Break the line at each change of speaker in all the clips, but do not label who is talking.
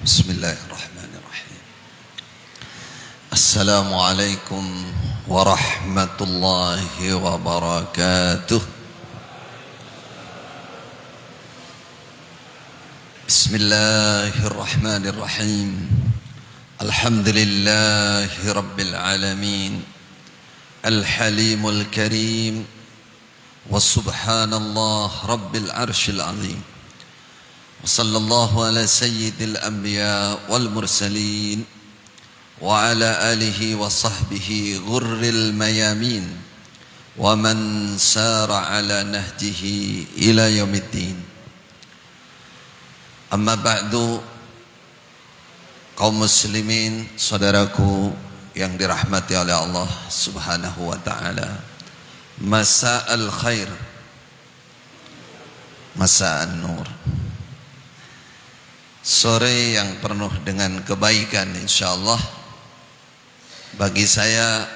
Bismillahirrahmanirrahim. Assalamualaikum warahmatullahi wabarakatuh. Bismillahirrahmanirrahim. Alhamdulillahi rabbil alamin. Al-halimul karim. Wa subhanallah rabbil arshil azim. وصلى الله على سيد الأنبياء والمرسلين وعلى آله وصحبه غر الميامين ومن سار على نهجه إلى يوم الدين. أما بعد, kaum muslimin, saudaraku yang dirahmati oleh Allah Subhanahu wa taala, masa'al khair, masa'an nur. Sore yang penuh dengan kebaikan, insyaallah. Bagi saya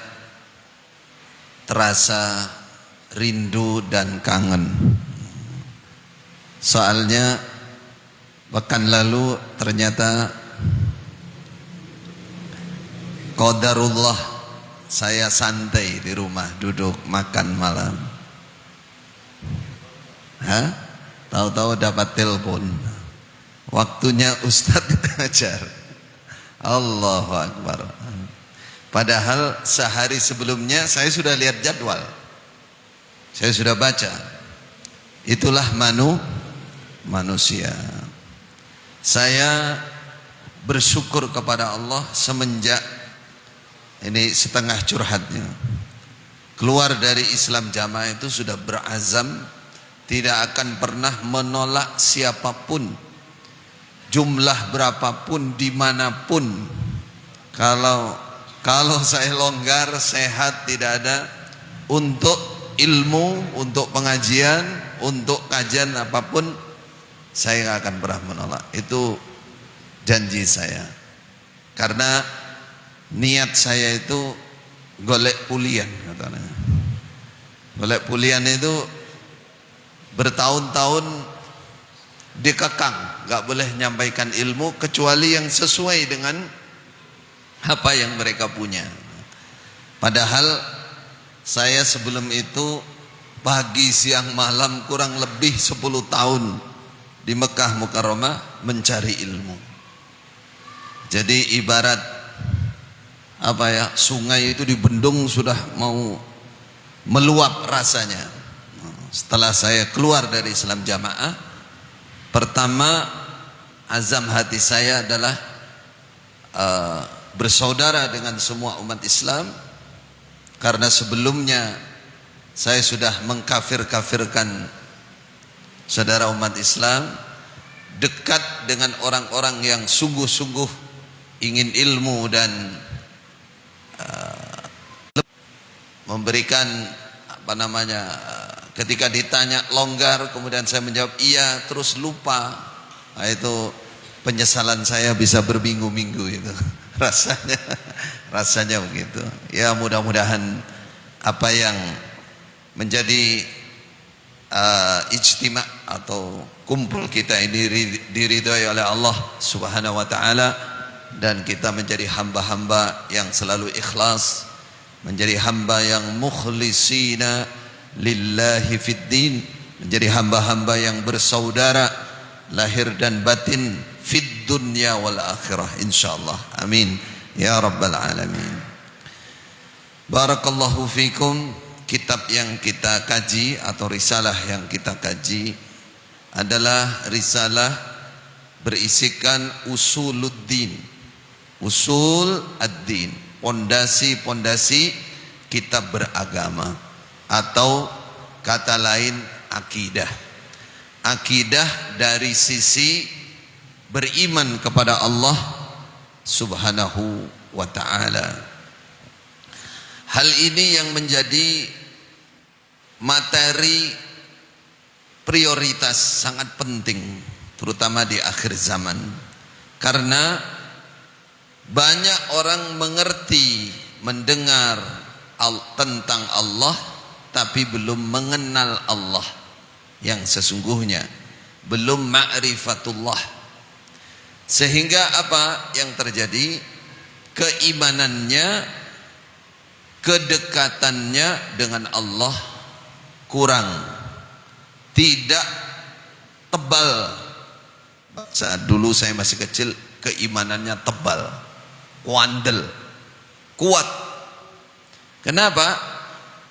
terasa rindu dan kangen. Soalnya pekan lalu ternyata qadarullah saya santai di rumah, duduk makan malam. Tahu-tahu dapat telepon. Waktunya Ustadz ngajar. Allahu Akbar. Padahal sehari sebelumnya saya sudah lihat jadwal, saya sudah baca. Itulah manusia. Saya bersyukur kepada Allah semenjak ini setengah curhatnya, keluar dari Islam Jamaah itu sudah berazam tidak akan pernah menolak siapapun, jumlah berapapun, dimanapun. Kalau saya longgar, sehat, tidak ada, untuk ilmu, untuk pengajian, untuk kajian apapun, saya nggak akan pernah menolak. Itu janji saya. Karena niat saya itu golek pulian, katanya. Golek pulian itu bertahun-tahun dikekang, gak boleh menyampaikan ilmu kecuali yang sesuai dengan apa yang mereka punya. Padahal saya sebelum itu pagi siang malam kurang lebih 10 tahun di Mekah Mukarramah mencari ilmu. Jadi ibarat sungai itu dibendung sudah mau meluap rasanya. Setelah saya keluar dari Islam Jamaah, pertama azam hati saya adalah bersaudara dengan semua umat Islam. Karena sebelumnya saya sudah mengkafir-kafirkan saudara umat Islam, dekat dengan orang-orang yang sungguh-sungguh ingin ilmu dan memberikan ketika ditanya longgar, kemudian saya menjawab iya, terus lupa. Nah, itu penyesalan saya bisa berminggu-minggu itu. Rasanya begitu. Ya, mudah-mudahan apa yang menjadi ijtima' atau kumpul kita ini diridhai oleh Allah Subhanahu wa taala, dan kita menjadi hamba-hamba yang selalu ikhlas, menjadi hamba yang mukhlisina lillahi fid din, menjadi hamba-hamba yang bersaudara lahir dan batin fid dunya wal akhirah, insyaallah. Amin ya rabbal alamin. Barakallahu fikum. Kitab yang kita kaji atau risalah yang kita kaji adalah risalah berisikan usuluddin, usul ad-din, pondasi-pondasi kita beragama, atau kata lain akidah. Akidah dari sisi beriman kepada Allah Subhanahu wa ta'ala. Hal ini yang menjadi materi prioritas sangat penting, terutama di akhir zaman. Karena banyak orang mengerti, mendengar tentang Allah, tapi belum mengenal Allah yang sesungguhnya, belum ma'rifatullah. Sehingga apa yang terjadi? Keimanannya, kedekatannya dengan Allah kurang, tidak tebal. Saat dulu saya masih kecil, keimanannya tebal, kuandel, kuat. Kenapa?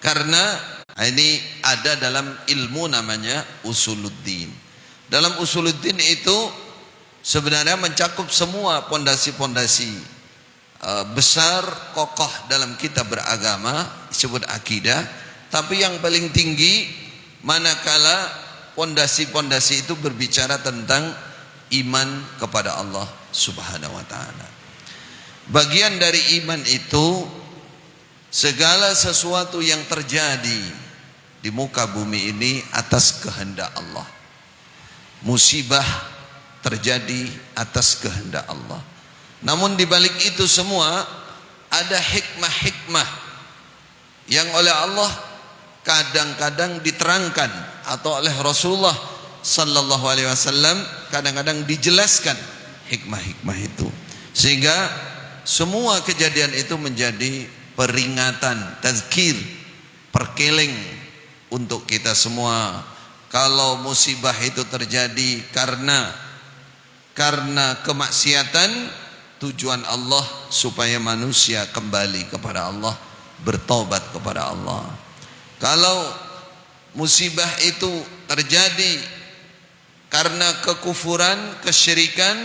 Karena ini ada dalam ilmu namanya usuluddin. Dalam usuluddin itu sebenarnya mencakup semua pondasi-pondasi besar, kokoh dalam kita beragama, disebut akidah. Tapi yang paling tinggi manakala pondasi-pondasi itu berbicara tentang iman kepada Allah Subhanahu wa ta'ala. Bagian dari iman itu segala sesuatu yang terjadi di muka bumi ini atas kehendak Allah. Musibah terjadi atas kehendak Allah. Namun di balik itu semua ada hikmah-hikmah yang oleh Allah kadang-kadang diterangkan atau oleh Rasulullah sallallahu alaihi wasallam kadang-kadang dijelaskan hikmah-hikmah itu, sehingga semua kejadian itu menjadi peringatan, tazkir, perkeleng untuk kita semua. Kalau musibah itu terjadi karena kemaksiatan, tujuan Allah supaya manusia kembali kepada Allah, bertobat kepada Allah. Kalau musibah itu terjadi karena kekufuran, kesyirikan,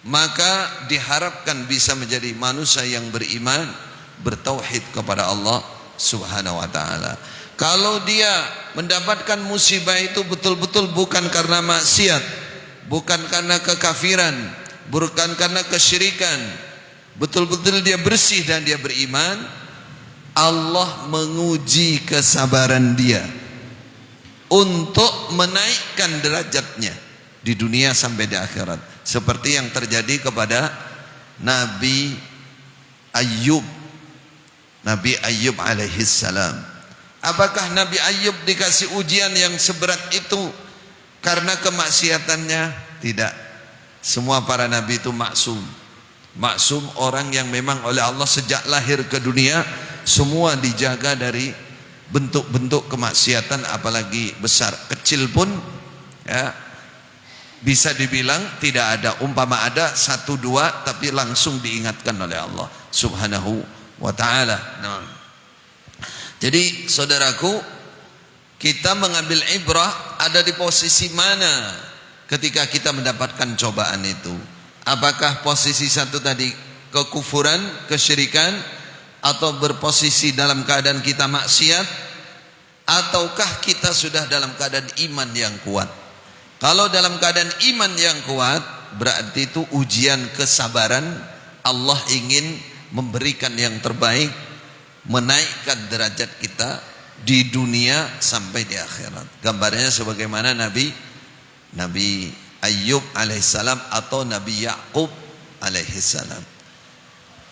maka diharapkan bisa menjadi manusia yang beriman, bertauhid kepada Allah Subhanahu wa ta'ala. Kalau dia mendapatkan musibah itu betul-betul bukan karena maksiat, bukan karena kekafiran, bukan karena kesyirikan, betul-betul dia bersih dan dia beriman, Allah menguji kesabaran dia untuk menaikkan derajatnya di dunia sampai di akhirat, seperti yang terjadi kepada Nabi Ayyub alaihi salam. Apakah Nabi Ayyub dikasih ujian yang seberat itu karena kemaksiatannya? Tidak. Semua para nabi itu maksum, orang yang memang oleh Allah sejak lahir ke dunia semua dijaga dari bentuk-bentuk kemaksiatan, apalagi besar. Kecil pun ya bisa dibilang tidak ada, umpama ada satu dua tapi langsung diingatkan oleh Allah Subhanahu wa ta'ala. Nah, jadi saudaraku, kita mengambil ibrah ada di posisi mana ketika kita mendapatkan cobaan itu. Apakah posisi satu tadi kekufuran, kesyirikan, atau berposisi dalam keadaan kita maksiat, ataukah kita sudah dalam keadaan iman yang kuat? Kalau dalam keadaan iman yang kuat, berarti itu ujian kesabaran. Allah ingin memberikan yang terbaik, menaikkan derajat kita di dunia sampai di akhirat. Gambarnya sebagaimana Nabi Ayyub alaihissalam atau Nabi Ya'qub alaihissalam.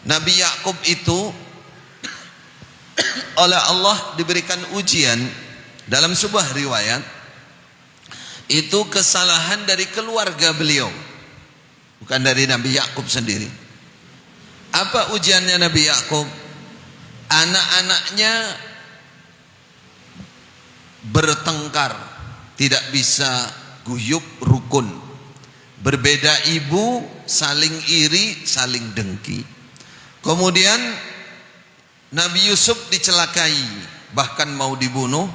Nabi Ya'qub itu oleh Allah diberikan ujian. Dalam sebuah riwayat itu kesalahan dari keluarga beliau, bukan dari Nabi Ya'qub sendiri. Apa ujiannya Nabi Ya'qub? Anak-anaknya bertengkar, tidak bisa guyub rukun, berbeda ibu, saling iri, saling dengki. Kemudian Nabi Yusuf dicelakai, bahkan mau dibunuh,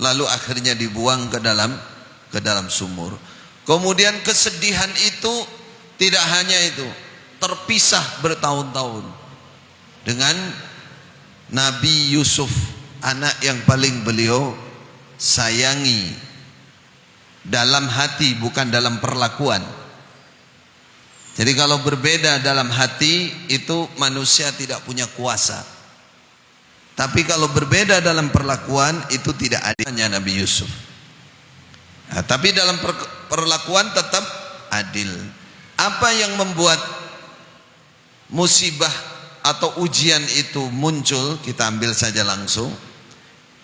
lalu akhirnya dibuang ke dalam sumur. Kemudian kesedihan itu tidak hanya itu, terpisah bertahun-tahun dengan Nabi Yusuf, anak yang paling beliau sayangi dalam hati, bukan dalam perlakuan. Jadi kalau berbeda dalam hati itu manusia tidak punya kuasa. Tapi kalau berbeda dalam perlakuan itu tidak adilnya Nabi Yusuf. Nah, tapi dalam perlakuan tetap adil. Apa yang membuat musibah atau ujian itu muncul? Kita ambil saja langsung.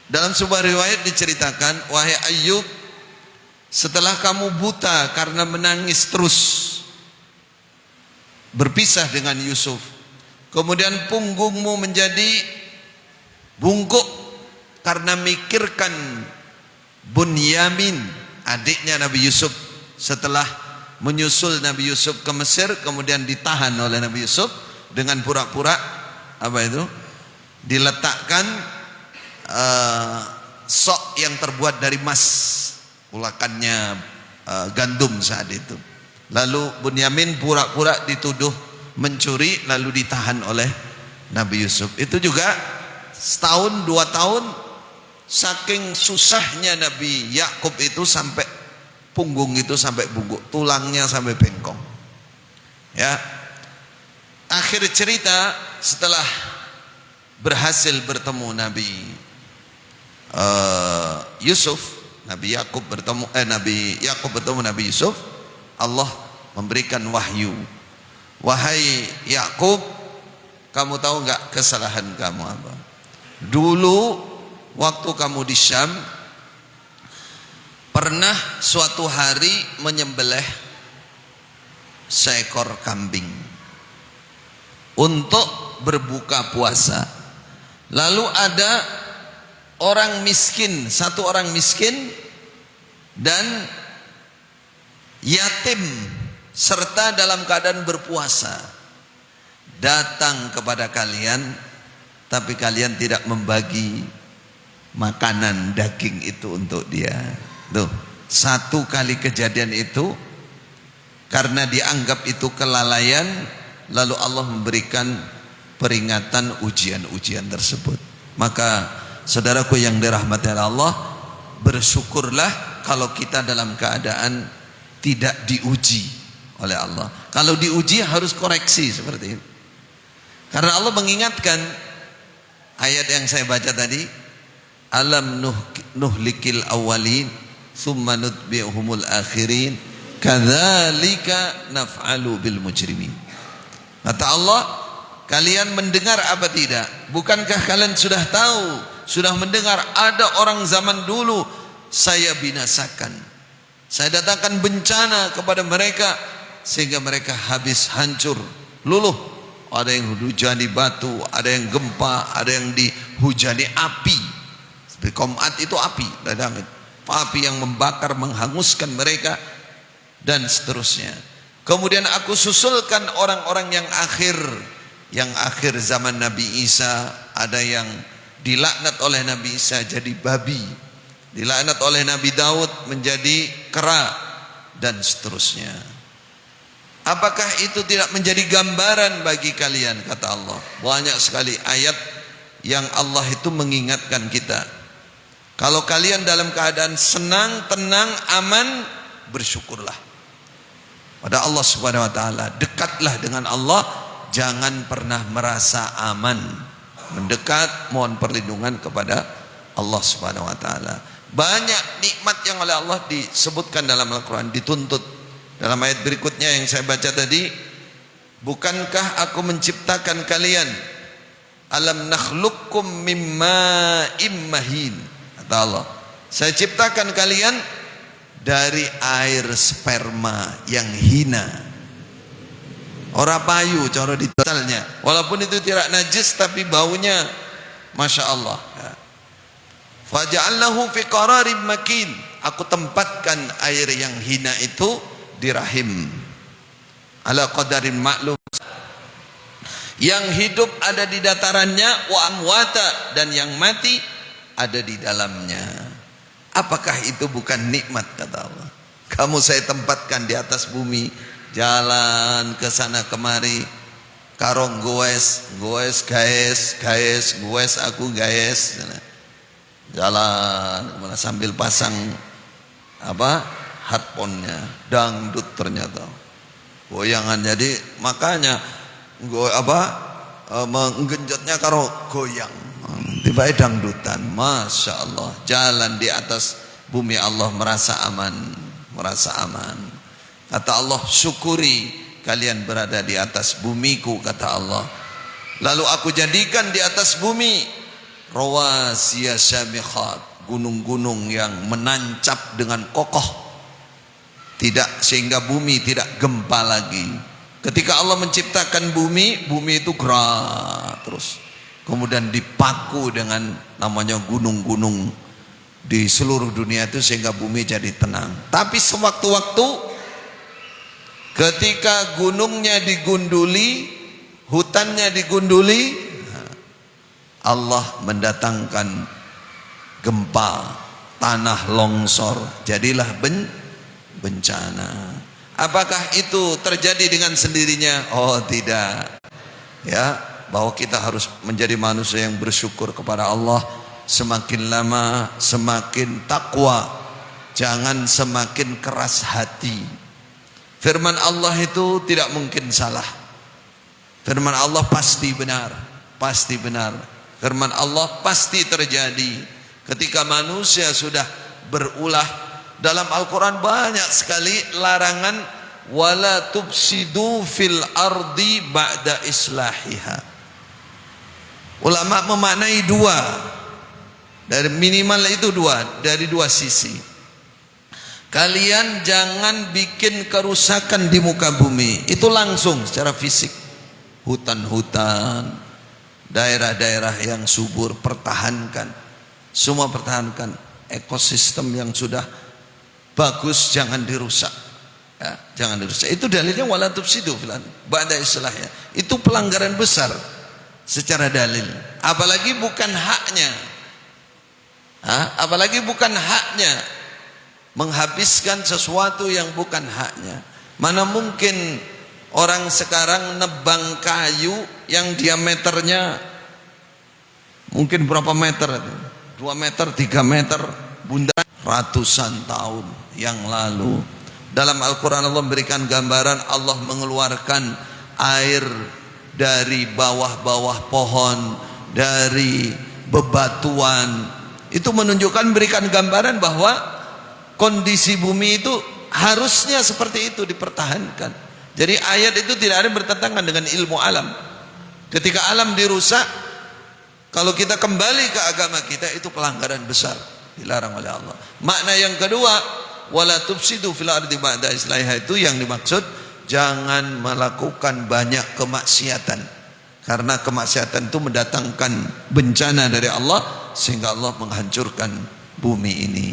Dalam sebuah riwayat diceritakan, wahai Ayyub, setelah kamu buta karena menangis terus, berpisah dengan Yusuf. Kemudian punggungmu menjadi bungkuk karena mikirkan Bunyamin, adiknya Nabi Yusuf. Setelah menyusul Nabi Yusuf ke Mesir, kemudian ditahan oleh Nabi Yusuf dengan pura-pura apa itu? Diletakkan sok yang terbuat dari emas, ulakannya gandum saat itu. Lalu Bunyamin pura-pura dituduh mencuri, lalu ditahan oleh Nabi Yusuf. Itu juga setahun 2 tahun, saking susahnya Nabi Yakub itu sampai punggung itu sampai bungkuk, tulangnya sampai bengkong. Ya, akhir cerita setelah berhasil bertemu Nabi Yusuf, Nabi Yakub bertemu Nabi Yusuf, Allah memberikan wahyu. Wahai Yakub, kamu tahu enggak kesalahan kamu apa? Dulu waktu kamu di Syam pernah suatu hari menyembelih seekor kambing untuk berbuka puasa. Lalu ada orang miskin, satu orang miskin dan yatim serta dalam keadaan berpuasa datang kepada kalian, tapi kalian tidak membagi makanan daging itu untuk dia. Tuh, satu kali kejadian itu karena dianggap itu kelalaian, lalu Allah memberikan peringatan ujian-ujian tersebut. Maka saudaraku yang dirahmati Allah, bersyukurlah kalau kita dalam keadaan tidak diuji oleh Allah. Kalau diuji harus koreksi seperti itu. Karena Allah mengingatkan ayat yang saya baca tadi, alam nuhlikil awalin thumma nutbi'uhumul akhirin kadzalika naf'alu bil mujrimin. Kata Allah, kalian mendengar apa tidak? Bukankah kalian sudah tahu, sudah mendengar ada orang zaman dulu saya binasakan, saya datangkan bencana kepada mereka sehingga mereka habis hancur, luluh. Ada yang dihujani batu, ada yang gempa, ada yang dihujani api. Qam'at itu api, api yang membakar, menghanguskan mereka dan seterusnya. Kemudian aku susulkan orang-orang yang akhir zaman Nabi Isa. Ada yang dilaknat oleh Nabi Isa jadi babi, dilaknat oleh Nabi Daud menjadi kera dan seterusnya. Apakah itu tidak menjadi gambaran bagi kalian? Kata Allah. Banyak sekali ayat yang Allah itu mengingatkan kita. Kalau kalian dalam keadaan senang, tenang, aman, bersyukurlah pada Allah Subhanahu wa taala. Dekatlah dengan Allah, jangan pernah merasa aman. Mendekat, mohon perlindungan kepada Allah Subhanahu wa taala. Banyak nikmat yang oleh Allah disebutkan dalam Al-Qur'an, dituntut. Dalam ayat berikutnya yang saya baca tadi, bukankah aku menciptakan kalian, alam nakhluqukum mimma immahin, kata Allah, saya ciptakan kalian dari air sperma yang hina, ora payu cara ditotalnya, walaupun itu tidak najis tapi baunya Masya Allah. Faja'alnahu fi qararin makin, aku tempatkan air yang hina itu di rahim, ala qadarin maklum, yang hidup ada di datarannya, wa amwata, dan yang mati ada di dalamnya. Apakah itu bukan nikmat? Kata Allah, kamu saya tempatkan di atas bumi, jalan ke sana kemari, karong goes aku gaes, jalan sambil pasang headphone-nya, dangdut ternyata goyangan. Jadi makanya menggenjotnya karo goyang, tiba dangdutan. Masya Allah, jalan di atas bumi Allah merasa aman. Kata Allah, syukuri kalian berada di atas bumiku, kata Allah. Lalu aku jadikan di atas bumi rawasiya syamikhat, gunung-gunung yang menancap dengan kokoh, tidak, sehingga bumi tidak gempa lagi. Ketika Allah menciptakan bumi, bumi itu gerak terus. Kemudian dipaku dengan namanya gunung-gunung di seluruh dunia itu sehingga bumi jadi tenang. Tapi sewaktu-waktu ketika gunungnya digunduli, hutannya digunduli, Allah mendatangkan gempa, tanah longsor, jadilah bencana. Apakah itu terjadi dengan sendirinya? Oh tidak. Ya, bahwa kita harus menjadi manusia yang bersyukur kepada Allah. Semakin lama semakin takwa, jangan semakin keras hati. Firman Allah itu tidak mungkin salah. Firman Allah pasti benar, pasti benar. Firman Allah pasti terjadi. Ketika manusia sudah berulah, dalam Al-Quran banyak sekali larangan wala tufsidu fil ardi ba'da islahiha. Ulama memaknai dua, dari minimal itu dua, dari dua sisi. Kalian jangan bikin kerusakan di muka bumi, itu langsung secara fisik. Hutan-hutan, daerah-daerah yang subur, pertahankan, semua pertahankan. Ekosistem yang sudah bagus jangan dirusak, ya, jangan dirusak. Itu dalilnya wala tufsidu fil ardi ba'da islahnya. Itu pelanggaran besar secara dalil. Apalagi bukan haknya, apalagi bukan haknya menghabiskan sesuatu yang bukan haknya. Mana mungkin orang sekarang nebang kayu yang diameternya mungkin berapa meter, 2 meter, 3 meter, bunda ratusan tahun yang lalu. Dalam Al-Quran Allah memberikan gambaran, Allah mengeluarkan air dari bawah-bawah pohon, dari bebatuan. Itu menunjukkan, berikan gambaran bahwa kondisi bumi itu harusnya seperti itu, dipertahankan. Jadi ayat itu tidak ada bertentangan dengan ilmu alam. Ketika alam dirusak, kalau kita kembali ke agama kita, itu pelanggaran besar, dilarang oleh Allah. Makna yang kedua, wala tufsidu fil ardi ba'da islahiha, itu yang dimaksud jangan melakukan banyak kemaksiatan, karena kemaksiatan itu mendatangkan bencana dari Allah sehingga Allah menghancurkan bumi ini.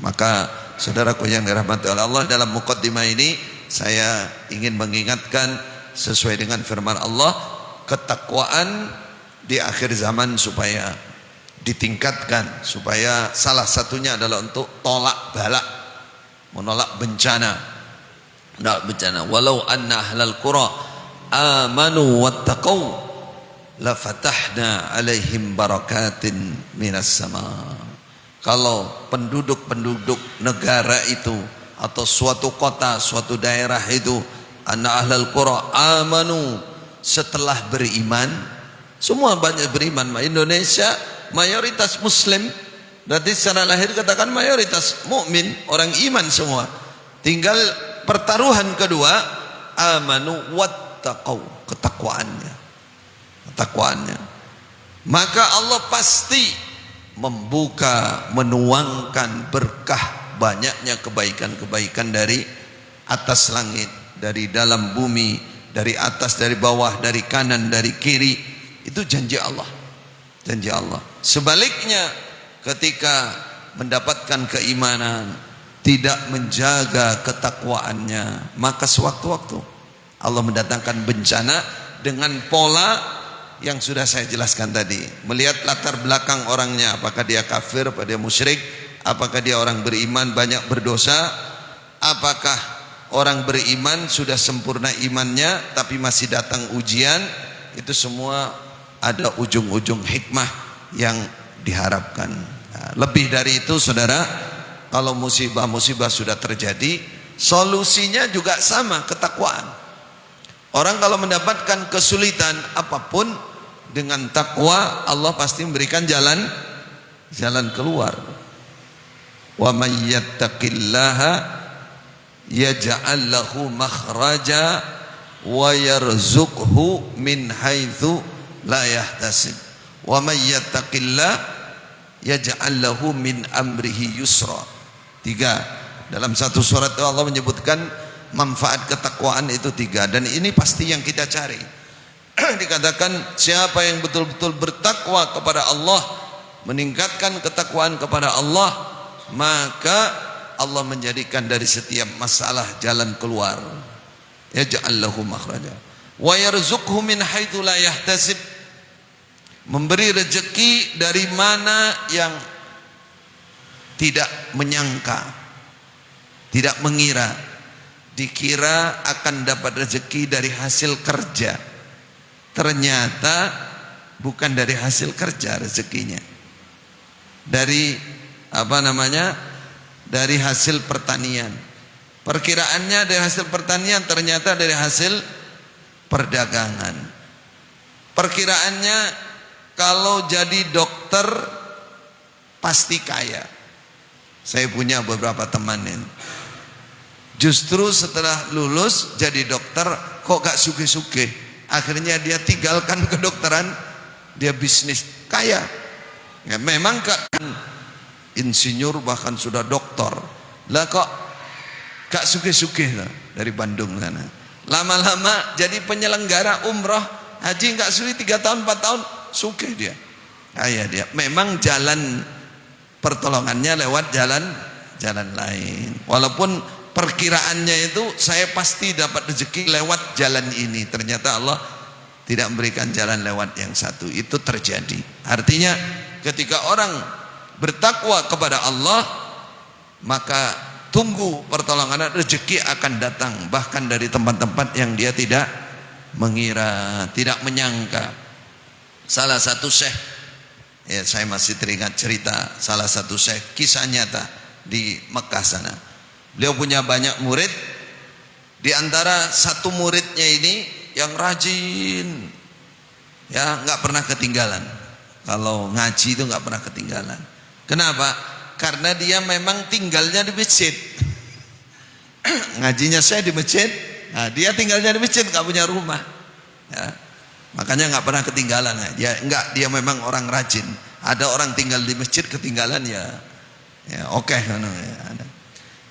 Maka saudaraku yang dirahmati oleh Allah, dalam muqaddimah ini saya ingin mengingatkan sesuai dengan firman Allah, ketakwaan di akhir zaman supaya ditingkatkan, supaya salah satunya adalah untuk tolak balak, menolak bencana. Menolak bencana. Walau anna ahlal qura amanu wattaqau la fatahna alaihim barakatin minas sama. Kalau penduduk-penduduk negara itu atau suatu kota, suatu daerah itu, anna ahlal qura amanu, setelah beriman, semua banyak beriman. Indonesia mayoritas muslim, berarti secara lahir katakan mayoritas mukmin, orang iman semua. Tinggal pertaruhan kedua, amanu wattaqau, ketakwaannya. Ketakwaannya. Maka Allah pasti membuka, menuangkan berkah, banyaknya kebaikan-kebaikan dari atas langit, dari dalam bumi, dari atas, dari bawah, dari kanan, dari kiri. Itu janji Allah. Janji Allah. Sebaliknya, ketika mendapatkan keimanan, tidak menjaga ketakwaannya, maka sewaktu-waktu Allah mendatangkan bencana dengan pola yang sudah saya jelaskan tadi. Melihat latar belakang orangnya, apakah dia kafir, apakah dia musyrik, apakah dia orang beriman banyak berdosa, apakah orang beriman sudah sempurna imannya tapi masih datang ujian. Itu semua ada ujung-ujung hikmah yang diharapkan. Nah, lebih dari itu saudara, kalau musibah-musibah sudah terjadi, solusinya juga sama, ketakwaan. Orang kalau mendapatkan kesulitan apapun, dengan takwa Allah pasti memberikan jalan keluar. Wa may yattaqillaha yaj'al lahu makhraja wa yarzuqhu min haitsu la yahtasib. Wa may yattaqillah yaj'al lahu min amrihi yusra. 3. Dalam satu surat Allah menyebutkan manfaat ketakwaan itu 3, dan ini pasti yang kita cari. Dikatakan siapa yang betul-betul bertakwa kepada Allah, meningkatkan ketakwaan kepada Allah, maka Allah menjadikan dari setiap masalah jalan keluar. Yaj'al lahu makhraja wa yarzuqhu min haitsu la yahtasib, memberi rezeki dari mana yang tidak menyangka, tidak mengira. Dikira akan dapat rezeki dari hasil kerja, ternyata bukan dari hasil kerja rezekinya, dari dari hasil pertanian. Perkiraannya dari hasil pertanian, ternyata dari hasil perdagangan. Perkiraannya kalau jadi dokter pasti kaya. Saya punya beberapa teman ini, justru setelah lulus jadi dokter kok gak suge-suge, akhirnya dia tinggalkan kedokteran, dia bisnis, kaya. Ya, memang kan insinyur bahkan sudah doktor, lah kok gak suge-suge lah dari Bandung sana. Lama-lama jadi penyelenggara umroh haji, gak sulit 3 tahun 4 tahun suge dia, kaya dia. Memang jalan pertolongannya lewat jalan lain, walaupun perkiraannya itu saya pasti dapat rezeki lewat jalan ini, ternyata Allah tidak memberikan jalan lewat yang satu. Itu terjadi. Artinya ketika orang bertakwa kepada Allah, maka tunggu pertolongan, rezeki akan datang bahkan dari tempat-tempat yang dia tidak mengira, tidak menyangka. Salah satu syekh, ya saya masih teringat cerita salah satu syekh, kisah nyata di Mekah sana. Beliau punya banyak murid. Di antara satu muridnya ini yang rajin, ya nggak pernah ketinggalan. Kalau ngaji itu nggak pernah ketinggalan. Kenapa? Karena dia memang tinggalnya di masjid. Ngajinya saya di masjid, nah dia tinggalnya di masjid, nggak punya rumah. Ya, makanya nggak pernah ketinggalan. Dia memang orang rajin. Ada orang tinggal di masjid ketinggalan ya oke. Ada.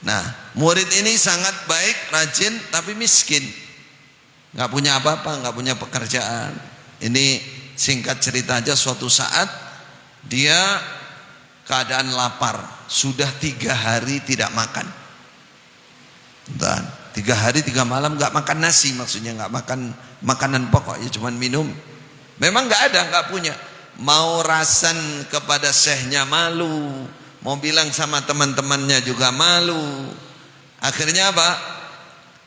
Nah, murid ini sangat baik, rajin, tapi miskin, nggak punya apa-apa, nggak punya pekerjaan. Ini singkat cerita aja, suatu saat dia keadaan lapar, sudah 3 hari tidak makan. Dan 3 hari 3 malam nggak makan nasi, maksudnya nggak makan makanan pokok, ya cuman minum. Memang nggak ada, nggak punya. Mau rasan kepada syekhnya malu, mau bilang sama teman-temannya juga malu. Akhirnya apa?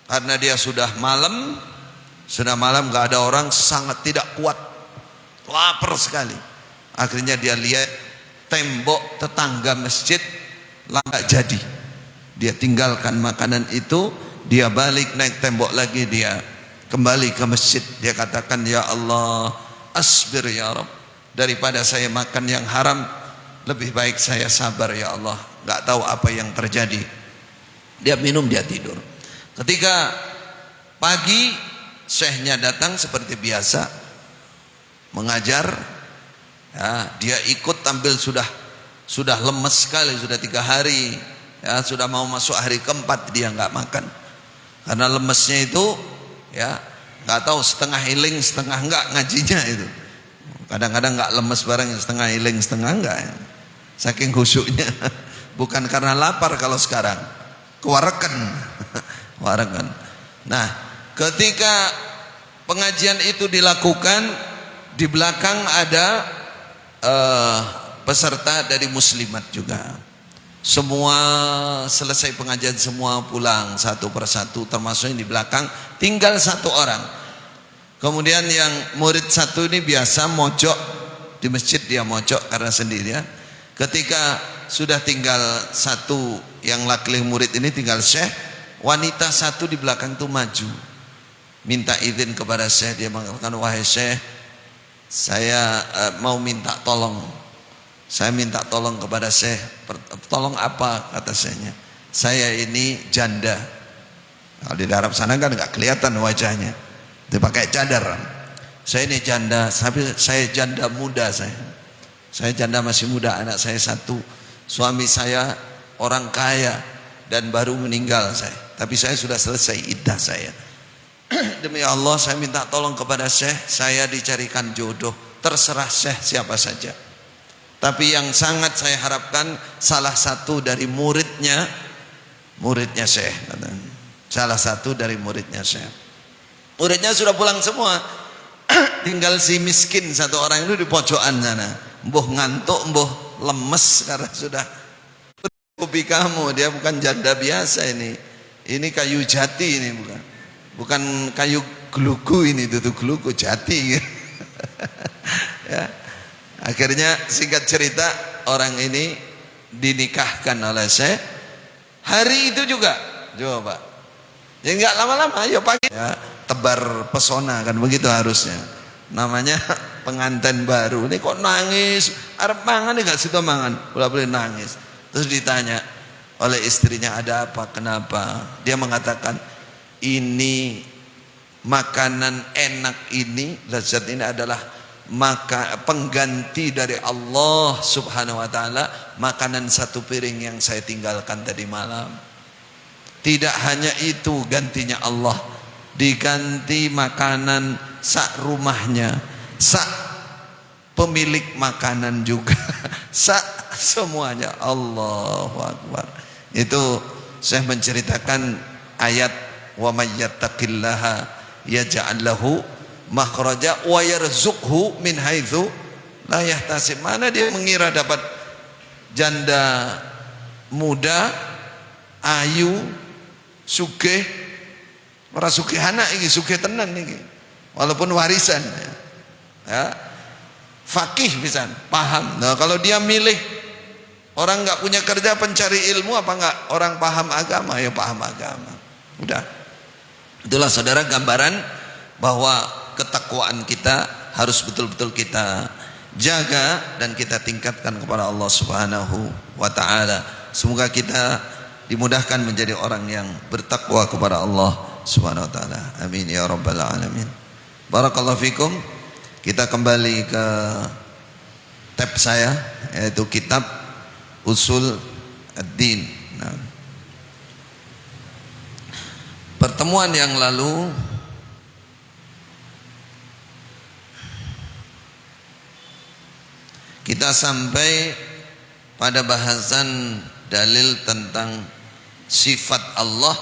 Karena dia sudah malam nggak ada orang, sangat tidak kuat, lapar sekali. Akhirnya dia lihat tembok tetangga masjid nggak jadi, dia tinggalkan makanan itu, dia balik naik tembok lagi, dia kembali ke masjid. Dia katakan, ya Allah, asbir ya Rabb, daripada saya makan yang haram, lebih baik saya sabar ya Allah. Nggak tahu apa yang terjadi. Dia minum, dia tidur. Ketika pagi, syekhnya datang seperti biasa mengajar. Ya, dia ikut tampil sudah lemes sekali, sudah 3 hari. Ya, sudah mau masuk hari keempat dia nggak makan. Karena lemesnya itu, ya nggak tahu, setengah iling setengah enggak ngajinya itu. Kadang-kadang nggak lemes bareng, setengah iling setengah enggak. Ya. Saking khusyuknya. Bukan karena lapar kalau sekarang, kewarekan. Kewarekan. Nah, ketika pengajian itu dilakukan, di belakang ada peserta dari muslimat juga. Semua selesai pengajian, semua pulang satu persatu, termasuk yang di belakang. Tinggal 1 orang. Kemudian yang murid 1 ini biasa mojok di masjid, dia mojok karena sendirian. Ketika sudah tinggal 1 yang laki-laki murid ini, tinggal syekh, wanita 1 di belakang itu maju, minta izin kepada syekh. Dia mengatakan, wahai syekh, saya mau minta tolong. Saya minta tolong kepada syekh. Tolong apa? Kata syekhnya, saya ini janda. Kalau di Arab sana kan nggak kelihatan wajahnya, dia pakai cadar. Saya ini janda, tapi saya janda muda. Saya janda masih muda, anak saya 1. Suami saya orang kaya dan baru meninggal saya. Tapi saya sudah selesai iddah saya. Demi Allah saya minta tolong kepada Syekh, saya dicarikan jodoh. Terserah Syekh siapa saja. Tapi yang sangat saya harapkan salah satu dari muridnya Syekh. Salah satu dari muridnya Syekh. Muridnya sudah pulang semua. Tinggal si miskin satu orang itu di pojokan sana. Mbuh ngantuk, mbuh lemes karena sudah kopi kamu. Dia bukan janda biasa ini. Ini kayu jati ini bukan kayu gelugu ini, itu gelugu jati. Ya. Akhirnya singkat cerita orang ini dinikahkan oleh Syekh. Hari itu juga coba. Ya enggak lama-lama, ayo pagi ya, tebar pesona kan begitu harusnya. Namanya pengantin baru. Ini kok nangis? Arep mangan enggak situ mangan? Boleh nangis. Terus ditanya oleh istrinya, ada apa? Kenapa? Dia mengatakan, ini makanan enak ini, lezat ini adalah pengganti dari Allah Subhanahu wa taala makanan satu piring yang saya tinggalkan tadi malam. Tidak hanya itu gantinya Allah, diganti makanan sak rumahnya, sak pemilik makanan juga, sak semuanya. Allahu Akbar. Itu saya menceritakan ayat wa may yattaqillaha yaj'al lahu makhraja wa yarzuqhu min haitsu la yahtasib. Mana dia mengira dapat janda muda ayu sugih, ora sugih anak iki, sugih tenan iki. Walaupun warisan ya. Fakih pisan, paham. Nah, kalau dia milih orang enggak punya kerja pencari ilmu apa enggak orang paham agama, ya paham agama. Udah. Itulah saudara gambaran bahwa ketakwaan kita harus betul-betul kita jaga dan kita tingkatkan kepada Allah Subhanahu wa taala. Semoga kita dimudahkan menjadi orang yang bertakwa kepada Allah Subhanahu wa taala. Amin ya rabbal alamin. Barakallahu fikum. Kita kembali ke tab saya, yaitu kitab Usul Ad-Din. Nah, pertemuan yang lalu kita sampai pada bahasan dalil tentang sifat Allah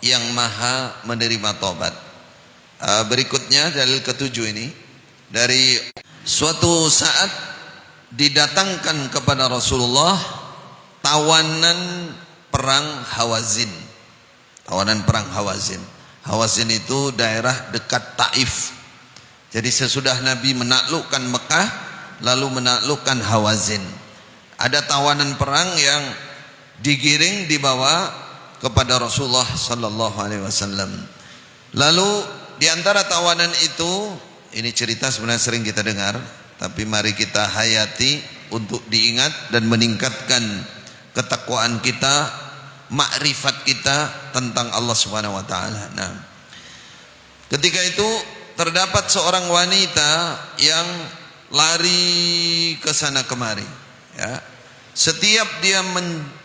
yang maha menerima taubat. Berikutnya dalil ketujuh ini, dari suatu saat didatangkan kepada Rasulullah tawanan perang Hawazin. Tawanan perang Hawazin. Hawazin itu daerah dekat Taif. Jadi sesudah Nabi menaklukkan Mekah, lalu menaklukkan Hawazin, ada tawanan perang yang digiring dibawa kepada Rasulullah sallallahu alaihi wasallam. Lalu di antara tawanan itu, ini cerita sebenarnya sering kita dengar, tapi mari kita hayati untuk diingat dan meningkatkan ketakwaan kita, makrifat kita tentang Allah Subhanahu wa taala. Nah, ketika itu terdapat seorang wanita yang lari ke sana kemari, ya. Setiap dia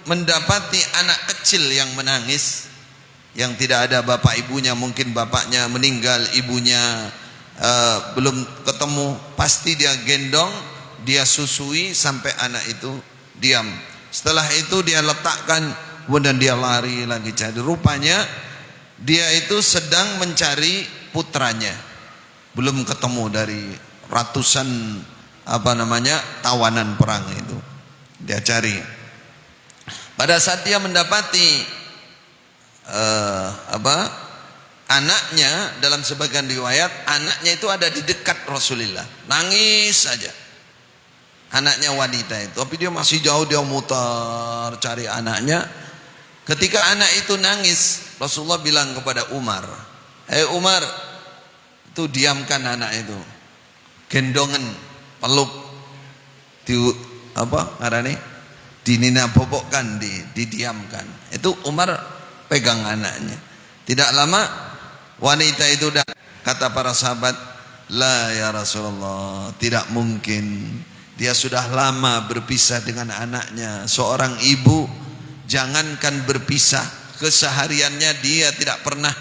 mendapati anak kecil yang menangis, yang tidak ada bapak ibunya, mungkin bapaknya meninggal, ibunya belum ketemu, pasti dia gendong, dia susui sampai anak itu diam. Setelah itu dia letakkan, kemudian dia lari lagi cari. Rupanya dia itu sedang mencari putranya, belum ketemu dari ratusan tawanan perang itu. Dia cari. Pada saat dia mendapati anaknya, dalam sebagian riwayat anaknya itu ada di dekat Rasulullah, nangis saja anaknya wanita itu, tapi dia masih jauh, dia muter cari anaknya. Ketika anak itu nangis, Rasulullah bilang kepada Umar, "Hei Umar, itu diamkan anak itu, gendongan, peluk, dinina popokkan, didiamkan." Itu Umar pegang anaknya. Tidak lama wanita itu kata para sahabat, "La ya Rasulullah, tidak mungkin. Dia sudah lama berpisah dengan anaknya. Seorang ibu jangankan berpisah, kesehariannya dia tidak pernah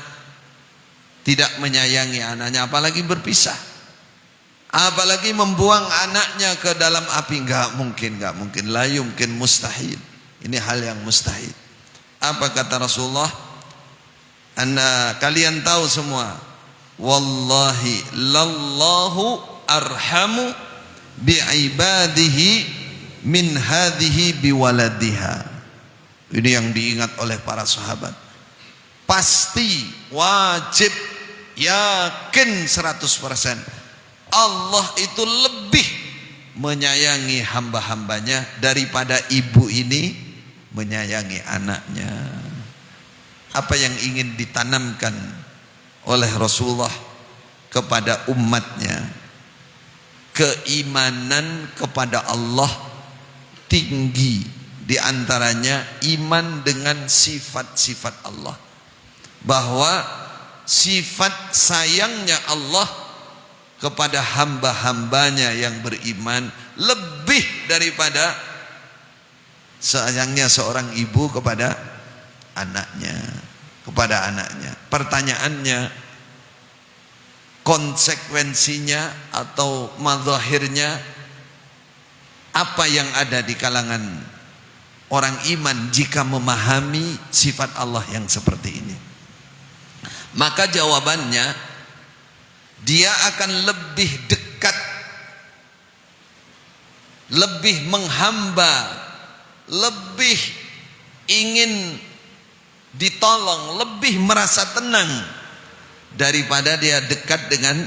tidak menyayangi anaknya, apalagi berpisah, apalagi membuang anaknya ke dalam api. Enggak mungkin, la yumkin, mustahil. Ini hal yang mustahil. Apa kata Rasulullah? Kalian tahu semua, wallahi lallahu arhamu bi'ibadihi min hadhihi biwaladiha. Ini yang diingat oleh para sahabat. Pasti, wajib, yakin 100%, Allah itu lebih menyayangi hamba-hambanya daripada ibu ini menyayangi anaknya. Apa yang ingin ditanamkan oleh Rasulullah kepada umatnya? Keimanan kepada Allah tinggi, di antaranya iman dengan sifat-sifat Allah, bahwa sifat sayangnya Allah kepada hamba-hambanya yang beriman lebih daripada sayangnya seorang ibu kepada anaknya. Pertanyaannya, konsekuensinya atau madzahirnya apa yang ada di kalangan orang iman jika memahami sifat Allah yang seperti ini? Maka jawabannya, dia akan lebih dekat, lebih menghamba, lebih ingin ditolong, lebih merasa tenang daripada dia dekat dengan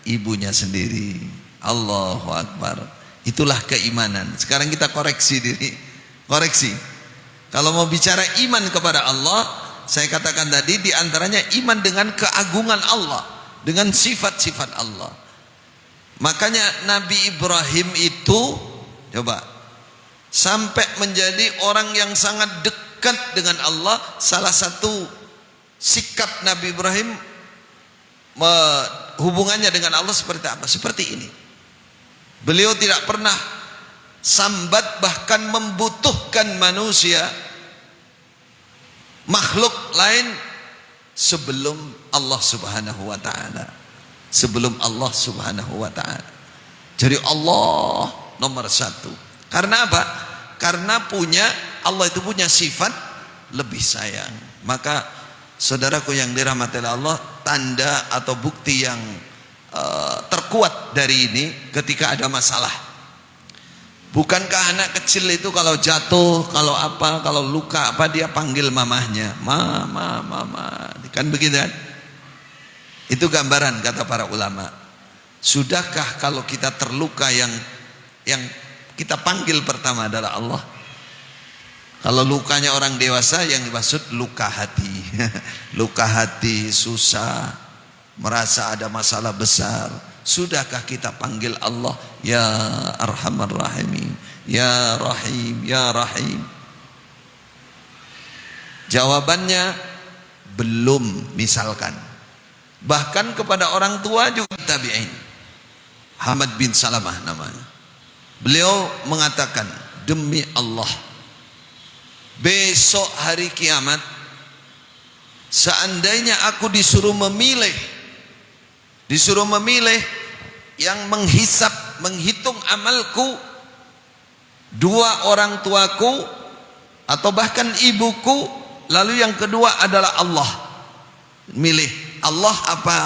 ibunya sendiri. Allahu Akbar. Itulah keimanan. Sekarang kita koreksi diri. Koreksi. Kalau mau bicara iman kepada Allah, saya katakan tadi di antaranya iman dengan keagungan Allah, dengan sifat-sifat Allah. Makanya Nabi Ibrahim itu coba sampai menjadi orang yang sangat dekat dengan Allah. Salah satu sikap Nabi Ibrahim hubungannya dengan Allah seperti apa? Seperti ini. Beliau tidak pernah sambat, bahkan membutuhkan manusia, makhluk lain sebelum Allah Subhanahu wa taala. Sebelum Allah Subhanahu wa taala. Jadi Allah nomor satu. Karena apa? Karena Allah itu punya sifat lebih sayang. Maka saudaraku yang dirahmati Allah, tanda atau bukti yang terkuat dari ini ketika ada masalah. Bukankah anak kecil itu kalau jatuh, kalau luka apa, dia panggil mamahnya, mama, kan begitu kan? Itu gambaran kata para ulama. Sudahkah kalau kita terluka yang kita panggil pertama adalah Allah? Kalau lukanya orang dewasa yang dimaksud luka hati. Luka hati, susah, merasa ada masalah besar. Sudahkah kita panggil Allah, ya Arhamar Rahimin, ya Rahim, ya Rahim? Jawabannya belum. Misalkan bahkan kepada orang tua juga tabi'in, Hamad bin Salamah namanya, beliau mengatakan, demi Allah, besok hari kiamat, seandainya aku disuruh memilih yang menghitung amalku, dua orang tuaku atau bahkan ibuku, lalu yang kedua adalah Allah. Milih Allah apa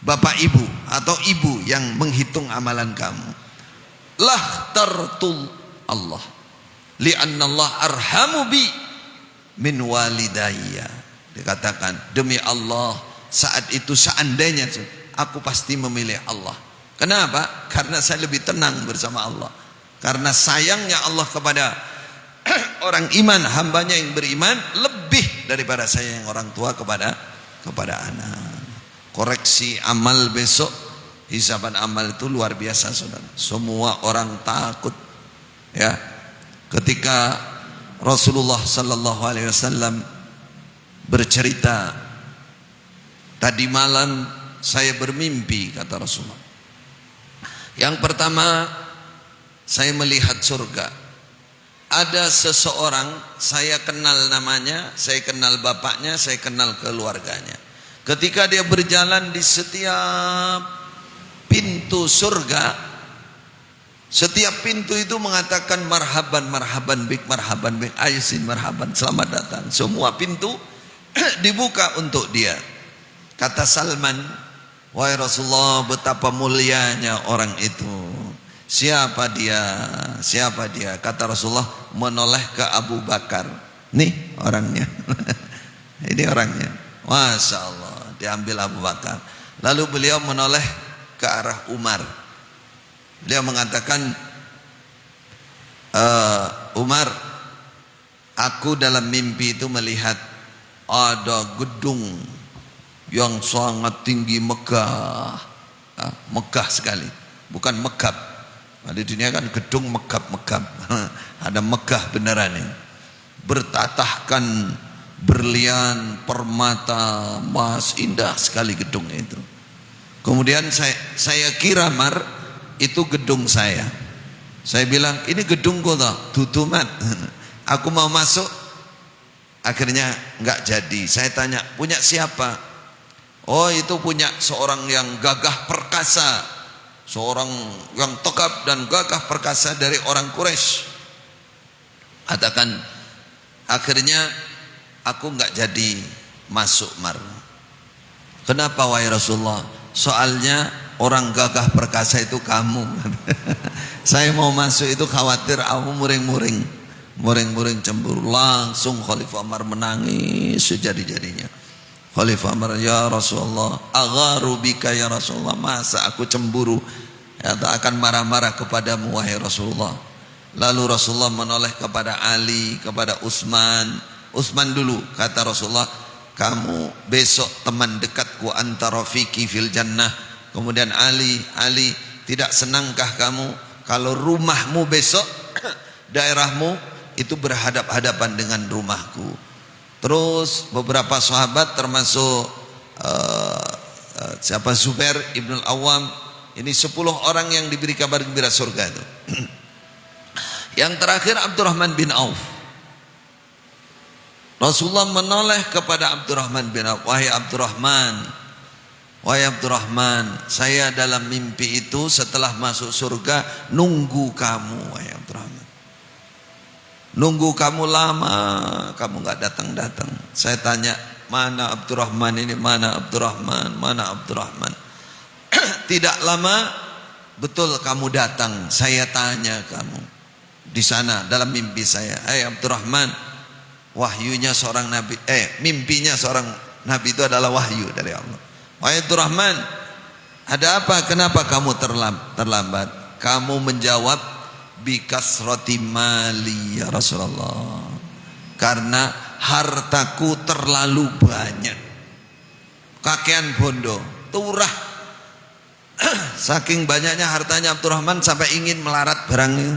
bapak ibu atau ibu yang menghitung amalan kamu? Lah tartul Allah, li'anna Allah arhamu bi min walidayya. Dikatakan, demi Allah, saat itu seandainya aku pasti memilih Allah. Kenapa? Karena saya lebih tenang bersama Allah. Karena sayangnya Allah kepada orang iman, hambanya yang beriman, lebih daripada sayang orang tua kepada anak. Koreksi amal besok, hisaban amal itu luar biasa, saudara. Semua orang takut, ya. Ketika Rasulullah sallallahu alaihi wasallam bercerita, tadi malam saya bermimpi, kata Rasulullah. Yang pertama, saya melihat surga. ada seseorang, saya kenal namanya, saya kenal bapaknya, saya kenal keluarganya. Ketika dia berjalan di setiap pintu surga, setiap pintu itu mengatakan marhaban, marhaban bik, aisin, marhaban, selamat datang. Semua pintu dibuka untuk dia. Kata Salman, wahai Rasulullah, betapa mulianya orang itu. Siapa dia? Siapa dia? Kata Rasulullah, menoleh ke Abu Bakar. Nih orangnya. Ini orangnya. Masya Allah. Diambil Abu Bakar. Lalu beliau menoleh ke arah Umar. Beliau mengatakan, Umar, aku dalam mimpi itu melihat ada gedung yang sangat tinggi, megah. Megah sekali. Bukan megap. Nah, di dunia kan gedung megap-megap. Ada megah beneran ini. Bertatahkan berlian, permata, emas, indah sekali gedung itu. Kemudian saya kira Mar, itu gedung saya. Saya bilang, ini gedungku toh, tutumat. Aku mau masuk. Akhirnya enggak jadi. Saya tanya, punya siapa? Oh, itu punya seorang yang gagah perkasa. Seorang yang tegap dan gagah perkasa dari orang Quraisy. Katakan, akhirnya aku enggak jadi masuk Mar. Kenapa wahai Rasulullah? Soalnya orang gagah perkasa itu kamu. Saya mau masuk itu khawatir aku muring-muring. Muring-muring cemburu. Langsung Khalifah Umar menangis sejadi-jadinya. Khalifah Umar, ya Rasulullah, agharu bika ya Rasulullah, masa aku cemburu? Ya, tak akan marah-marah kepadamu wahai Rasulullah. Lalu Rasulullah menoleh kepada Ali, kepada Utsman. Utsman dulu, kata Rasulullah, kamu besok teman dekatku, anta rafiqi fil jannah. Kemudian Ali, tidak senangkah kamu kalau rumahmu besok daerahmu itu berhadap-hadapan dengan rumahku? Terus beberapa sahabat termasuk siapa, Zubair ibn al-Awwam, ini 10 orang yang diberi kabar gembira surga itu. Yang terakhir Abdurrahman bin Auf. Rasulullah menoleh kepada Abdurrahman bin Auf, wahai Abdurrahman, saya dalam mimpi itu setelah masuk surga nunggu kamu, wahai Abdurrahman. Nunggu kamu lama, kamu nggak datang-datang. Saya tanya, mana Abdurrahman ini? Mana Abdurrahman? Mana Abdurrahman? Tidak lama, betul kamu datang. Saya tanya kamu di sana dalam mimpi saya, hai Abdurrahman, wahyunya seorang nabi, mimpinya seorang nabi itu adalah wahyu dari Allah. Wahai Abdurrahman, ada apa? Kenapa kamu terlambat? Kamu menjawab, bikasrati mali ya Rasulullah, karena hartaku terlalu banyak, kakean bondo, turah. Saking banyaknya hartanya Abdurrahman sampai ingin melarat barangnya.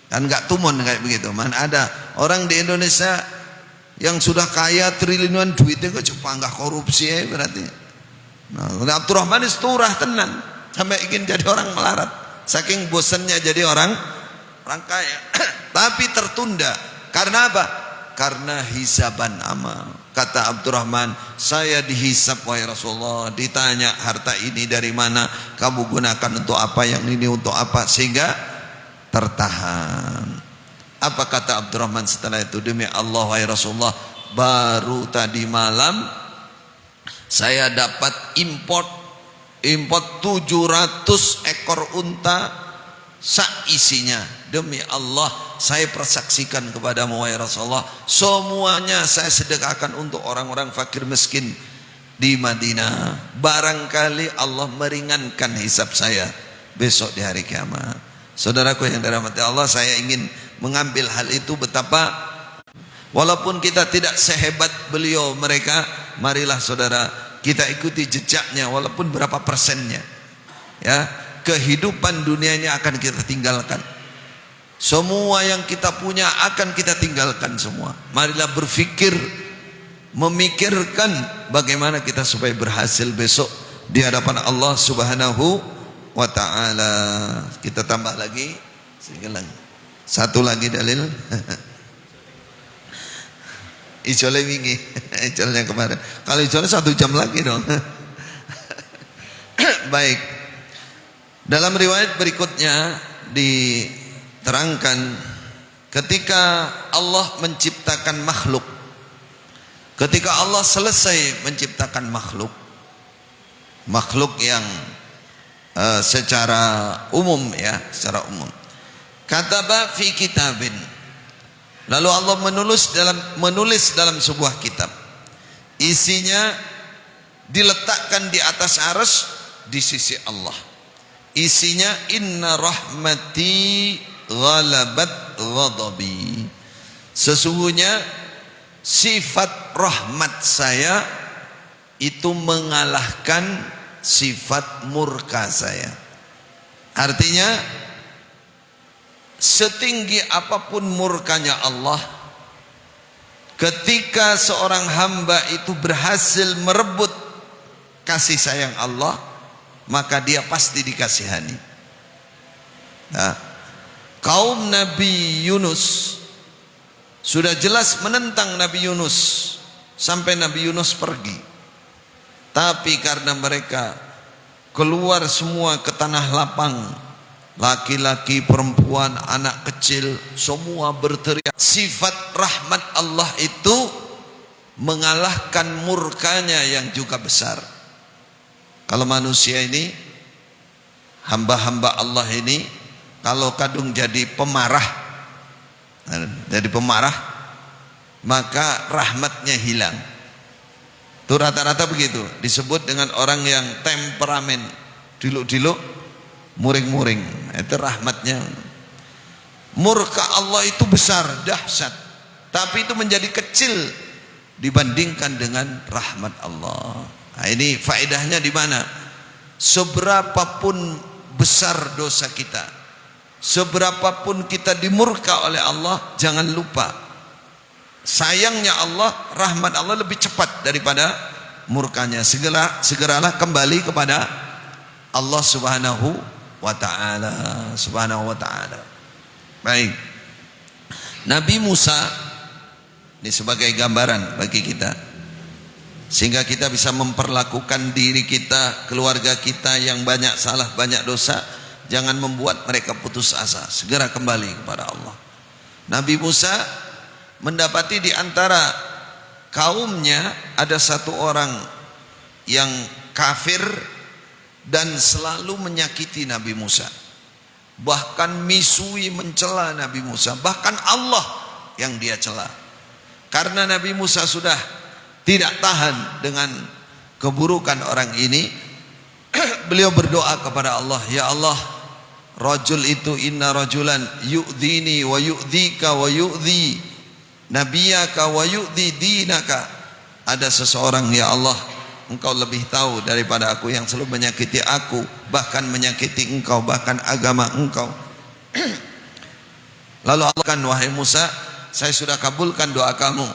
Kan enggak tumon kayak begitu. Mana ada orang di Indonesia yang sudah kaya triliunan duitnya kok enggak korupsi ya berarti. Nah, Abdurrahman itu turah tenan sampai ingin jadi orang melarat. Saking bosannya jadi orang kaya. Tapi tertunda. Karena apa? Karena hisaban amal. Kata Abdurrahman, saya dihisab wahai Rasulullah. Ditanya harta ini dari mana, kamu gunakan untuk apa, yang ini untuk apa, sehingga tertahan. Apa kata Abdurrahman setelah itu? Demi Allah wahai Rasulullah, baru tadi malam saya dapat import 700 ekor unta sak isinya. Demi Allah saya persaksikan kepadamu wahai Rasulullah, semuanya saya sedekahkan untuk orang-orang fakir miskin di Madinah. Barangkali Allah meringankan hisab saya besok di hari kiamat. Saudaraku yang dirahmati Allah, saya ingin mengambil hal itu, betapa walaupun kita tidak sehebat beliau mereka, marilah saudara kita ikuti jejaknya walaupun berapa persennya. Ya, kehidupan dunia ini akan kita tinggalkan. Semua yang kita punya akan kita tinggalkan semua. Marilah berpikir, memikirkan bagaimana kita supaya berhasil besok di hadapan Allah Subhanahu wa ta'ala. Kita tambah lagi sedikit lagi. Satu lagi dalil. Ijole wingi, ijolnya kemarin. Kalau ijolnya 1 jam lagi dong. Baik. Dalam riwayat berikutnya diterangkan ketika Allah menciptakan makhluk, ketika Allah selesai menciptakan makhluk yang secara umum ya, secara umum. Kataba fi kitabin. Lalu Allah menulis dalam sebuah kitab. Isinya diletakkan di atas arsy di sisi Allah. Isinya inna rahmati ghalabat ghadabi. Sesungguhnya sifat rahmat saya itu mengalahkan sifat murka saya. Artinya setinggi apapun murkanya Allah, ketika seorang hamba itu berhasil merebut kasih sayang Allah, maka dia pasti dikasihani. Nah, kaum Nabi Yunus sudah jelas menentang Nabi Yunus sampai Nabi Yunus pergi. Tapi karena mereka keluar semua ke tanah lapang, laki-laki, perempuan, anak kecil, semua berteriak. Sifat rahmat Allah itu mengalahkan murkanya yang juga besar. Kalau manusia ini, hamba-hamba Allah ini, kalau kadung jadi pemarah, maka rahmatnya hilang. Itu rata-rata begitu, disebut dengan orang yang temperamen, diluk-diluk, muring-muring. Itu rahmatnya. Murka Allah itu besar, dahsyat, tapi itu menjadi kecil dibandingkan dengan rahmat Allah. Nah, ini faedahnya di mana? Seberapapun besar dosa kita, seberapapun kita dimurka oleh Allah, jangan lupa sayangnya Allah, rahmat Allah lebih cepat daripada murkanya. Segeralah kembali kepada Allah Subhanahu wa ta'ala. Baik. Nabi Musa ini sebagai gambaran bagi kita, sehingga kita bisa memperlakukan diri kita, keluarga kita yang banyak salah, banyak dosa, jangan membuat mereka putus asa, segera kembali kepada Allah. Nabi Musa mendapati di antara kaumnya ada satu orang yang kafir dan selalu menyakiti Nabi Musa, bahkan misui, mencela Nabi Musa, bahkan Allah yang dia cela. Karena Nabi Musa sudah tidak tahan dengan keburukan orang ini, beliau berdoa kepada Allah, ya Allah, rajul itu, inna rajulan yu'dhini wa yu'dhika wa yu'dhi nabiyaka wa yu'dhi dinaka. Ada seseorang, ya Allah, Engkau lebih tahu daripada aku, yang selalu menyakiti aku, bahkan menyakiti Engkau, bahkan agama Engkau. Lalu Allah kan, wahai Musa, saya sudah kabulkan doa kamu.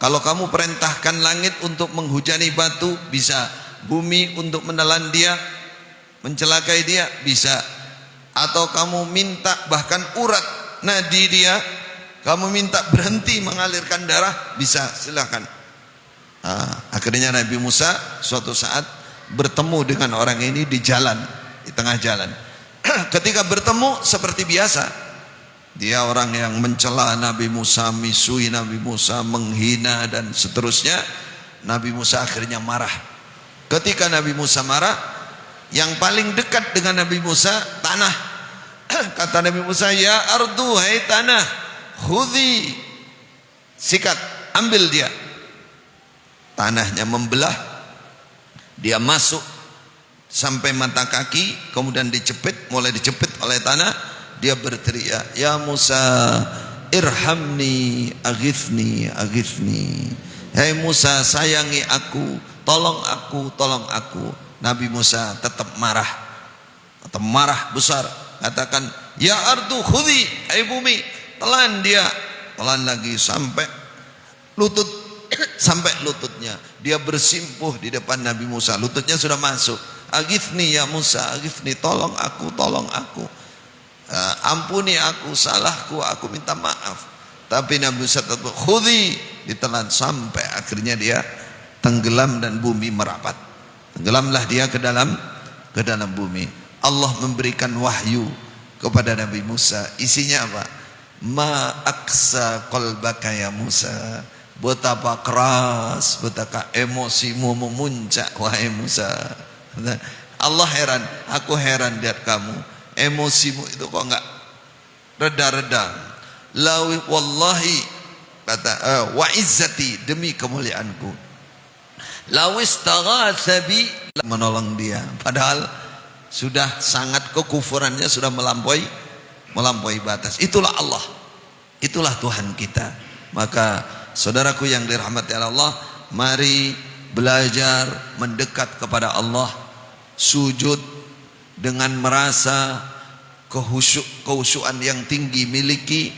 Kalau kamu perintahkan langit untuk menghujani batu, bisa. Bumi untuk menelan dia, mencelakai dia, bisa. Atau kamu minta bahkan urat nadi dia, kamu minta berhenti mengalirkan darah, bisa, silakan. Akhirnya Nabi Musa suatu saat bertemu dengan orang ini di jalan, di tengah jalan. Ketika bertemu seperti biasa, dia orang yang mencela Nabi Musa, misui Nabi Musa, menghina dan seterusnya. Nabi Musa akhirnya marah. Ketika Nabi Musa marah, yang paling dekat dengan Nabi Musa tanah. Kata Nabi Musa, ya ardu, hai tanah, khudhi, sikat, ambil dia. Tanahnya membelah, dia masuk sampai mata kaki, kemudian dicepit, mulai dicepit oleh tanah. Dia berteriak, ya Musa, irhamni, aghithni, aghithni. Hai Musa, sayangi aku, tolong aku, tolong aku. Nabi Musa tetap marah, atau marah besar, katakan, ya ardu khudhi, hai bumi, telan dia. Telan lagi sampai lutut, sampai lututnya. Dia bersimpuh di depan Nabi Musa, lututnya sudah masuk. Aghithni ya Musa, aghithni, tolong aku, tolong aku. ampuni aku, salahku, aku minta maaf. Tapi Nabi Musa tetap khudhi, ditelan sampai akhirnya dia tenggelam dan bumi merapat. Tenggelamlah dia ke dalam bumi. Allah memberikan wahyu kepada Nabi Musa. Isinya apa? Ma aksa qalbaka ya Musa. Betapa keras, betapa emosimu memuncak wahai Musa. Allah heran, aku heran lihat kamu. Emosimu itu kok enggak reda-reda. Lawi wallahi kata wa izzati, demi kemuliaanku. Lawis taghatsa bi, menolong dia. Padahal sudah sangat kekufurannya sudah melampaui batas. Itulah Allah. Itulah Tuhan kita. Maka saudaraku yang dirahmati Allah, mari belajar mendekat kepada Allah, sujud dengan merasa kehusyuan yang tinggi miliki,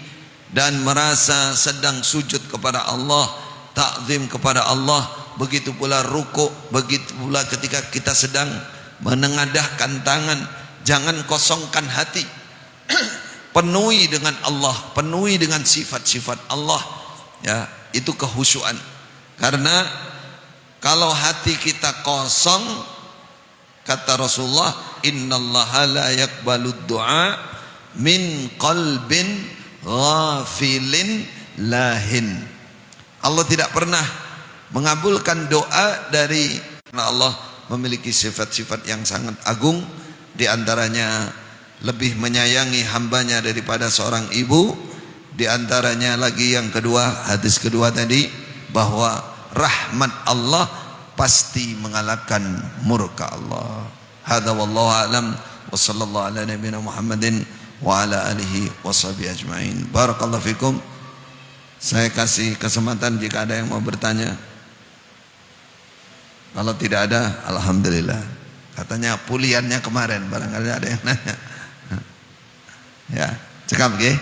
dan merasa sedang sujud kepada Allah, takzim kepada Allah. Begitu pula rukuk, begitu pula ketika kita sedang menengadahkan tangan. Jangan kosongkan hati. Penuhi dengan Allah, penuhi dengan sifat-sifat Allah. Ya, itu kehusyuan. Karena kalau hati kita kosong, kata Rasulullah, innallaha la yaqbalud du'a min qalbin ghafilin lahin. Allah tidak pernah mengabulkan doa dari, karena Allah memiliki sifat-sifat yang sangat agung. Di antaranya lebih menyayangi hambanya daripada seorang ibu. Di antaranya lagi yang kedua, hadis kedua tadi, bahwa rahmat Allah pasti mengalahkan murka Allah. Hadza wallahu a'lam wa sallallahu ala nabiyyina Muhammadin wa ala alihi washabihi ajmain. Barakallahu fikum. Saya kasih kesempatan jika ada yang mau bertanya. Kalau tidak ada, alhamdulillah. Katanya puliannya kemarin, barangkali ada yang nanya. Ya, cekap nggih.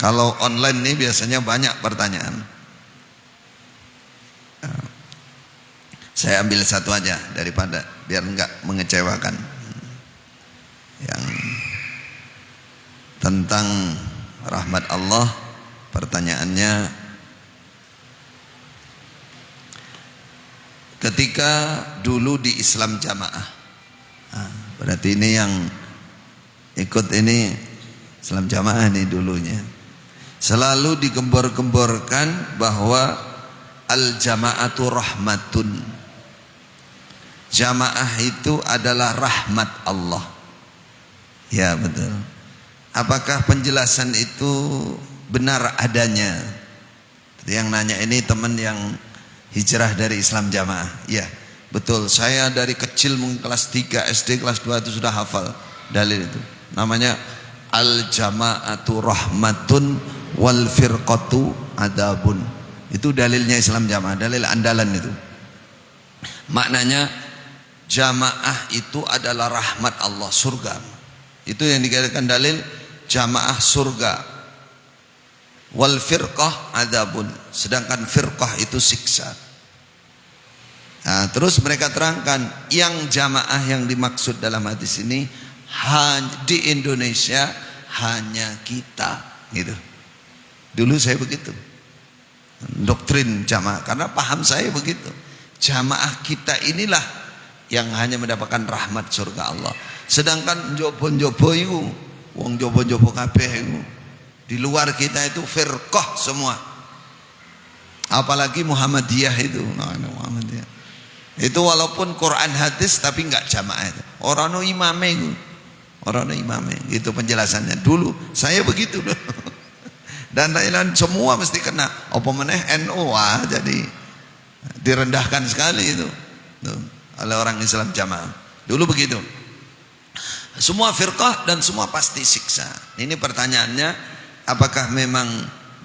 Kalau online nih biasanya banyak pertanyaan. Saya ambil satu aja daripada biar enggak mengecewakan. Yang tentang rahmat Allah, pertanyaannya, ketika dulu di Islam jamaah, berarti ini yang ikut ini Islam jamaah nih dulunya, selalu digembor-gemborkan bahwa al-jama'atu rahmatun. Jamaah itu adalah rahmat Allah. Ya betul. Apakah penjelasan itu benar adanya? Yang nanya ini teman yang hijrah dari Islam jamaah. Ya betul, saya dari kecil mungkin kelas 3 SD, kelas 2 itu sudah hafal dalil itu. Namanya al-jama'atu rahmatun wal firqatu adabun. Itu dalilnya Islam jamaah, dalil andalan itu. Maknanya jamaah itu adalah rahmat Allah, surga. Itu yang dikatakan dalil jamaah surga. Wal firqah adabun, sedangkan firqah itu siksa. Nah, terus mereka terangkan yang jamaah yang dimaksud dalam hadis ini di Indonesia hanya kita, gitu. Dulu saya begitu, doktrin jamaah, karena paham saya begitu. Jamaah kita inilah yang hanya mendapatkan rahmat surga Allah. Sedangkan jopo-jopo itu, wong jopo-jopo kabeh itu, di luar kita itu firqah semua. Apalagi Muhammadiyah itu. Muhammadiyah itu walaupun Quran hadis tapi enggak jamaah itu. Orang no imame itu. Orang no imame. Itu penjelasannya. Dulu saya begitu loh. Dan lain-lain semua mesti kena. Apa meneh NU, jadi direndahkan sekali itu oleh orang Islam jamaah. Dulu begitu. Semua firqah dan semua pasti siksa. Ini pertanyaannya, apakah memang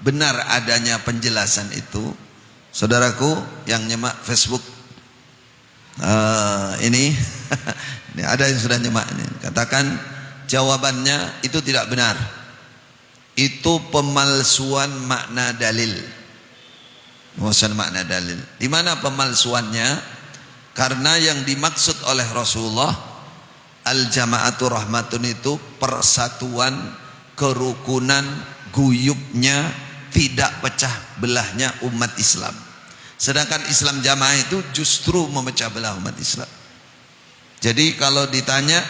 benar adanya penjelasan itu? Saudaraku yang nyemak Facebook ini ada yang sudah nyemak ini, katakan jawabannya itu tidak benar. Itu pemalsuan makna dalil. Pemalsuan makna dalil. Di mana pemalsuannya? Karena yang dimaksud oleh Rasulullah Al-jama'atu rahmatun itu persatuan, kerukunan, guyubnya, tidak pecah belahnya umat Islam. Sedangkan Islam jamaah itu justru memecah belah umat Islam. Jadi kalau ditanya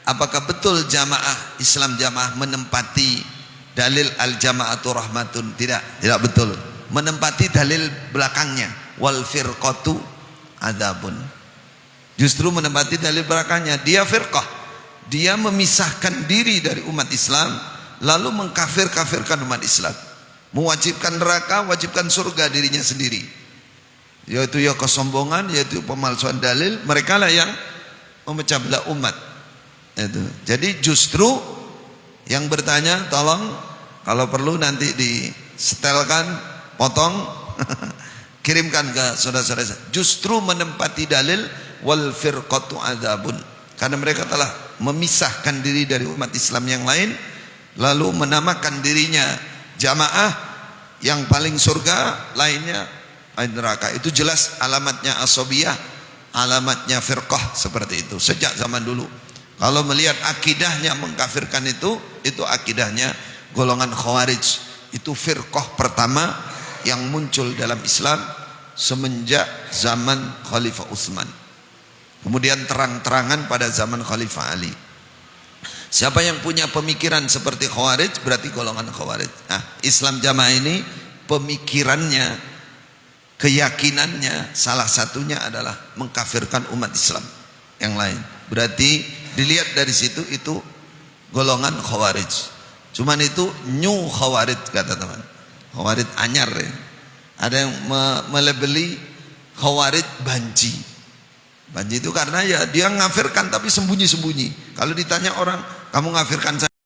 apakah betul jamaah Islam jamaah menempati dalil al-jama'atu rahmatun, tidak betul. Menempati dalil belakangnya, wal firqatu adzabun. Justru menempati dalil belakangnya, dia firqah, dia memisahkan diri dari umat Islam, lalu mengkafir-kafirkan umat Islam, mewajibkan neraka, wajibkan surga dirinya sendiri, yaitu ya kesombongan, yaitu pemalsuan dalil. Mereka lah yang memecah belah umat itu. Jadi justru yang bertanya, tolong kalau perlu nanti disetelkan, potong kirimkan ke saudara-saudara. Justru menempati dalil wal firqatu adzabun, karena mereka telah memisahkan diri dari umat Islam yang lain, lalu menamakan dirinya jamaah, yang paling surga, lainnya neraka. Itu jelas alamatnya asobiyah, alamatnya firqah seperti itu sejak zaman dulu. Kalau melihat akidahnya mengkafirkan itu akidahnya golongan Khawarij. Itu firqah pertama yang muncul dalam Islam semenjak zaman Khalifah Utsman. Kemudian terang-terangan pada zaman Khalifah Ali. Siapa yang punya pemikiran seperti Khawarij berarti golongan Khawarij. Nah, Islam jamaah ini pemikirannya, keyakinannya salah satunya adalah mengkafirkan umat Islam yang lain. Berarti dilihat dari situ itu golongan Khawarij. Cuman itu new Khawarij kata teman. Khawarij anyar ya. Ada yang melebeli Khawarij banci. Banci itu karena ya dia ngafirkan tapi sembunyi-sembunyi. Kalau ditanya orang, kamu ngafirkan saya